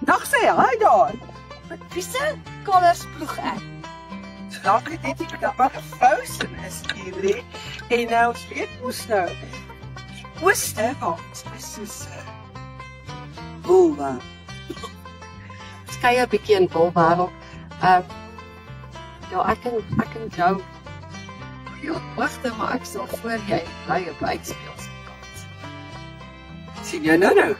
Dag sê hy daar. Wie se kalers ploeg ek? Dalk het dit nie wat 'n frozen is hierdie. En nou ons weet mos nou. Die ooste kant is soos Bulwa. Skei 'n bietjie in Bulwêreld. Ja, ek kan jou. Ja, wagte maar ek sal voor jy bly op uitspeel se kant. Sien jy nou?